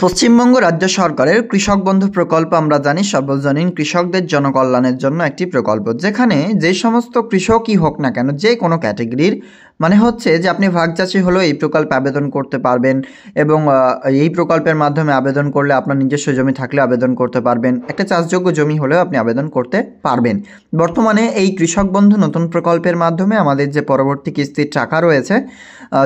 পশ্চিমবঙ্গ রাজ্য সরকারের কৃষক বন্ধু প্রকল্প আমরা জানি সর্বজনীন কৃষকদের জনকল্যাণের জন্য একটি প্রকল্প, যেখানে যে সমস্ত কৃষকই হোক না কেন, যে কোনো ক্যাটেগরির, মানে হচ্ছে যে আপনি ভাগ চাষি হলেও এই প্রকল্পে আবেদন করতে পারবেন এবং এই প্রকল্পের মাধ্যমে আবেদন করলে আপনার নিজস্ব জমি থাকলে আবেদন করতে পারবেন, একটা চাষযোগ্য জমি হলেও আপনি আবেদন করতে পারবেন। বর্তমানে এই কৃষক বন্ধু নতুন প্রকল্পের মাধ্যমে আমাদের যে পরবর্তী কিস্তির টাকা রয়েছে,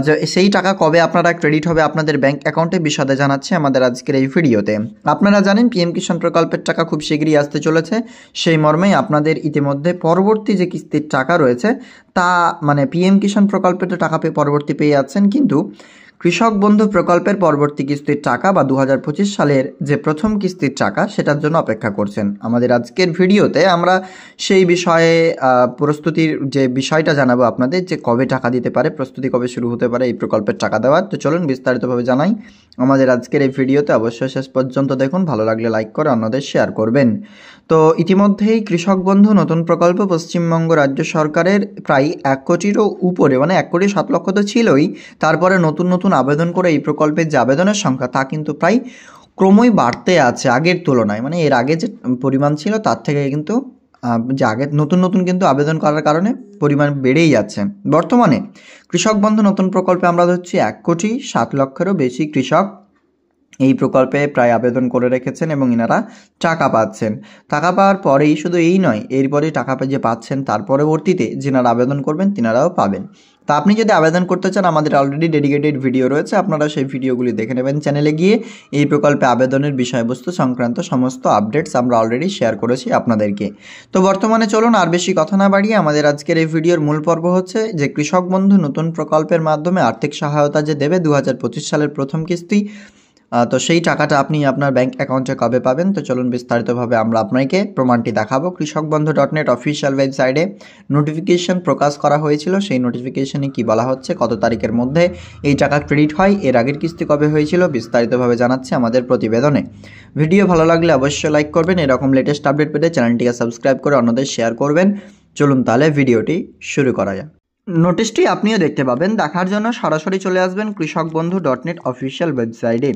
যে সেই টাকা কবে আপনারা ক্রেডিট হবে আপনাদের ব্যাংক অ্যাকাউন্টে বিশদে জানাচ্ছি আমাদের আজকের এই ভিডিওতে। আপনারা জানেন পিএম কিষাণ প্রকল্পের টাকা খুব শীঘ্রই আসতে চলেছে, সেই মর্মেই আপনাদের ইতিমধ্যে পরবর্তী যে কিস্তির টাকা রয়েছে তা মানে পিএম কিষাণ প্রকল্পের তো টাকা পরবর্তী পেয়ে যাচ্ছেন, কিন্তু কৃষক বন্ধু প্রকল্পের পরবর্তী কিস্তির টাকা বা 2025 সালের যে প্রথম কিস্তির টাকা সেটার জন্য অপেক্ষা করছেন। আমাদের আজকের ভিডিওতে আমরা সেই বিষয়ে প্রস্তুতির যে বিষয়টা জানাবো আপনাদের, যে কবে টাকা দিতে পারে, প্রস্তুতি কবে শুরু হতে পারে এই প্রকল্পের টাকা দেওয়ার। তো চলুন বিস্তারিতভাবে জানাই আমাদের আজকের এই ভিডিওতে। অবশ্যই শেষ পর্যন্ত দেখুন, ভালো লাগলে লাইক করে অন্যদের শেয়ার করবেন। তো ইতিমধ্যেই কৃষক বন্ধু নতুন প্রকল্প পশ্চিমবঙ্গ রাজ্য সরকারের প্রায় 1 কোটিরও উপরে, মানে 1,07,00,000 তো ছিলই, তারপরে নতুন নতুন আবেদন করে এই প্রকল্পের যে আবেদনের সংখ্যা তা কিন্তু প্রায় ক্রমই বাড়তে আছে আগের তুলনায়। মানে এর আগে যে পরিমাণ ছিল তার থেকে কিন্তু যে আগে নতুন নতুন কিন্তু আবেদন করার কারণে পরিমাণ বেড়েই যাচ্ছে। বর্তমানে কৃষক বন্ধু নতুন প্রকল্পে আমরা ধরছি 1,07,00,000-এরও বেশি কৃষক এই প্রকল্পে প্রায় আবেদন করে রেখেছেন এবং ইনারা টাকা পাচ্ছেন। টাকা পাওয়ার পরেই শুধু এই নয়, এরপরে টাকা যে পাচ্ছেন তার পরবর্তীতে যিনারা আবেদন করবেন তিনারাও পাবেন। তা আপনি যদি আবেদন করতে চান, আমাদের অলরেডি ডেডিকেটেড ভিডিও রয়েছে, আপনারা সেই ভিডিওগুলি দেখে নেবেন চ্যানেলে গিয়ে। এই প্রকল্পে আবেদনের বিষয়বস্তু সংক্রান্ত সমস্ত আপডেটস আমরা অলরেডি শেয়ার করেছি আপনাদেরকে। তো বর্তমানে চলুন আর বেশি কথা না বাড়িয়ে আমাদের আজকের এই ভিডিওর মূল পর্ব হচ্ছে যে কৃষক বন্ধু নতুন প্রকল্পের মাধ্যমে আর্থিক সহায়তা যে দেবে 2025 সালের প্রথম কিস্তি, তো সেই টাকাটা আপনি আপনার ব্যাংক অ্যাকাউন্টে কবে পাবেন। তো চলুন বিস্তারিতভাবে আমরা আপনাকে প্রমাণটি দেখাবো। কৃষকবন্ধু.net অফিসিয়াল ওয়েবসাইটে নোটিফিকেশন প্রকাশ করা হয়েছিল, সেই নোটিফিকেশনে কি বলা হচ্ছে, কত তারিখের মধ্যে এই টাকা ক্রেডিট হয়, এর আগের কিস্তি কবে হয়েছিল, বিস্তারিতভাবে জানাচ্ছে আমাদের প্রতিবেদনে। ভিডিও ভালো লাগলে অবশ্যই লাইক করবেন, এরকম লেটেস্ট আপডেট পেতে চ্যানেলটিকে সাবস্ক্রাইব করে অন্যদের শেয়ার করবেন। চলুন তাহলে ভিডিওটি শুরু করা যাক। নোটিশটি আপনিও দেখতে পাবেন, দেখার জন্য সরাসরি চলে আসবেন কৃষকবন্ধু.net অফিসিয়াল ওয়েবসাইটে।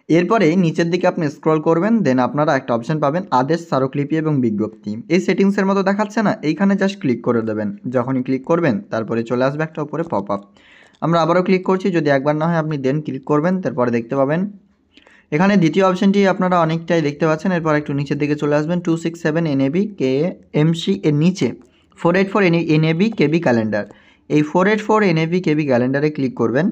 এরপরে নিচের দিকে আপনি স্ক্রল করবেন, দেন আপনারা একটা অপশন পাবেন আদেশ, স্মারকলিপি এবং বিজ্ঞপ্তি। এই সেটিংসের মতো দেখাচ্ছে না, এইখানে জাস্ট ক্লিক করে দেবেন। যখনই ক্লিক করবেন তারপরে চলে আসবে একটা উপরে পপ আপ। আমরা আবারও ক্লিক করছি, যদি একবার না হয় আপনি দেন ক্লিক করবেন, তারপরে দেখতে পাবেন এখানে দ্বিতীয় অপশনটি আপনারা অনেকটাই দেখতে পাচ্ছেন। এরপর একটু নিচের দিকে চলে আসবেন 267 NAB KMC এর নিচে 484 NAB KB ক্যালেন্ডার, এই 484 NAB KB ক্যালেন্ডারে ক্লিক করবেন।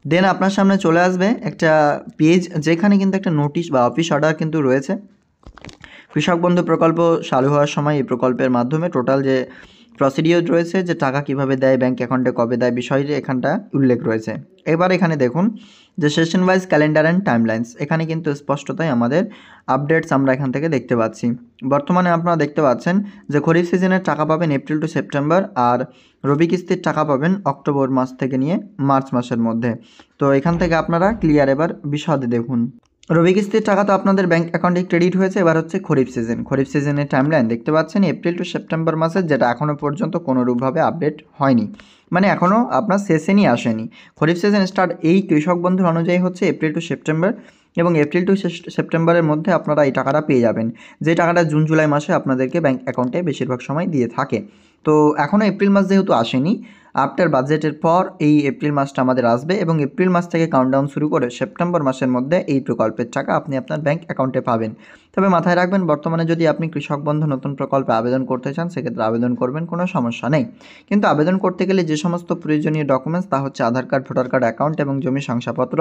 দেন আপনার সামনে চলে আসবে একটা পেজ, যেখানে কিন্তু একটা নোটিশ বা অফিস অর্ডার কিন্তু রয়েছে। কৃষক বন্ধু প্রকল্প চালু হওয়ার সময় এই প্রকল্পের মাধ্যমে টোটাল যে প্রসিডিওর রয়েছে, যে টাকা কিভাবে দেয়, ব্যাংক অ্যাকাউন্টে কবে দেয়, বিষয়টি এখানটা উল্লেখ রয়েছে। এবার এখানে দেখুন যে session wise calendar and timelines, এখানে কিন্তু স্পষ্টতই আমাদের আপডেটস আমরা এখান থেকে দেখতে পাচ্ছি। বর্তমানে আপনারা দেখতে পাচ্ছেন যে খরিফ সিজনের টাকা পাবেন এপ্রিল টু সেপ্টেম্বর, আর রবি কিস্তির টাকা পাবেন অক্টোবর মাস থেকে নিয়ে মার্চ মাসের মধ্যে। তো এখান থেকে আপনারা ক্লিয়ার, এবার বিশদে দেখুন। রবি কিস্তির টাকা তো আপনাদের ব্যাংক অ্যাকাউন্টে ক্রেডিট হয়েছে। এবার হচ্ছে খরিফ সিজন, খরিফ সিজনের টাইমলাইন দেখতে পাচ্ছেন এপ্রিল টু সেপ্টেম্বর মাসের, যেটা এখনও পর্যন্ত কোনোরূপভাবে আপডেট হয়নি, মানে এখনও আপনার সেশনই আসেনি। খরিফ সিজন স্টার্ট এই কৃষক বন্ধুর অনুযায়ী হচ্ছে এপ্রিল টু সেপ্টেম্বর, এবং এপ্রিল টু সেপ্টেম্বরের মধ্যে আপনারা এই টাকাটা পেয়ে যাবেন, যে টাকাটা জুন জুলাই মাসে আপনাদেরকে ব্যাংক অ্যাকাউন্টে বেশিরভাগ সময় দিয়ে থাকে। তো এখনও এপ্রিল মাস যেহেতু আসেনি, আফটার বাজেটের পর এই এপ্রিল মাসটা আমাদের আসবে, এবং এপ্রিল মাস থেকে কাউন্টডাউন শুরু করে সেপ্টেম্বর মাসের মধ্যে এই প্রকল্পের টাকা আপনি আপনার ব্যাংক অ্যাকাউন্টে পাবেন। তবে মাথায় রাখবেন, বর্তমানে যদি আপনি কৃষক বন্ধু নতুন প্রকল্পে আবেদন করতে চান, সেক্ষেত্রে আবেদন করবেন, কোনো সমস্যা নেই। কিন্তু আবেদন করতে গেলে যে সমস্ত প্রয়োজনীয় ডকুমেন্টস, তা হচ্ছে আধার কার্ড, ভোটার কার্ড, অ্যাকাউন্ট এবং জমি শংসাপত্র,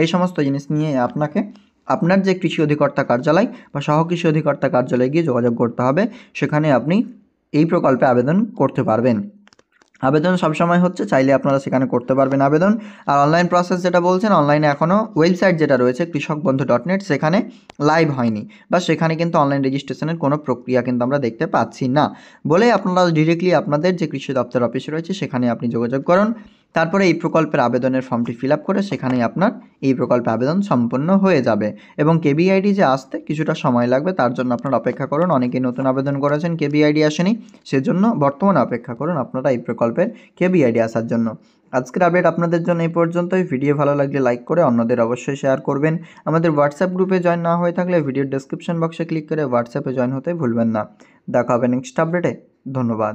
এই সমস্ত জিনিস নিয়ে আপনাকে আপনার যে কৃষি অধিকর্তা কার্যালয় বা সহকৃষি অধিকর্তা কার্যালয়ে গিয়ে যোগাযোগ করতে হবে, সেখানে আপনি এই প্রকল্পে আবেদন করতে পারবেন। আবেদন সবসময় হচ্ছে, চাইলে আপনারা সেখানে করতে পারবেন আবেদন। আর অনলাইন প্রসেস যেটা বলছেন, অনলাইনে এখনও ওয়েবসাইট যেটা রয়েছে কৃষকবন্ধু.net, সেখানে লাইভ হয়নি, বা সেখানে কিন্তু অনলাইন রেজিস্ট্রেশনের কোনো প্রক্রিয়া কিন্তু আমরা দেখতে পাচ্ছি না, বলে আপনারা ডিরেক্টলি আপনাদের যে কৃষি দপ্তর অফিস রয়েছে সেখানে আপনি যোগাযোগ করুন। তারপরে এই প্রকল্পের আবেদনের ফর্মটি ফিল আপ করে সেখানেই আপনার এই প্রকল্পে আবেদন সম্পন্ন হয়ে যাবে। এবং কেবিআইডি যে আসতে কিছুটা সময় লাগবে, তার জন্য আপনারা অপেক্ষা করুন। অনেকেই নতুন আবেদন করেছেন, কেবিআইডি আসেনি, সেজন্য বর্তমানে অপেক্ষা করুন আপনারা এই প্রকল্পের কেবিআইডি আসার জন্য। আজকের আপডেট আপনাদের জন্য এই পর্যন্তই। ভিডিও ভালো লাগলে লাইক করে অন্যদের অবশ্যই শেয়ার করবেন। আমাদের হোয়াটসঅ্যাপ গ্রুপে জয়েন না হয়ে থাকলে ভিডিওর ডেসক্রিপশন বক্সে ক্লিক করে হোয়াটসঅ্যাপে জয়েন হতে ভুলবেন না। দেখা হবে নেক্সট আপডেটে। ধন্যবাদ।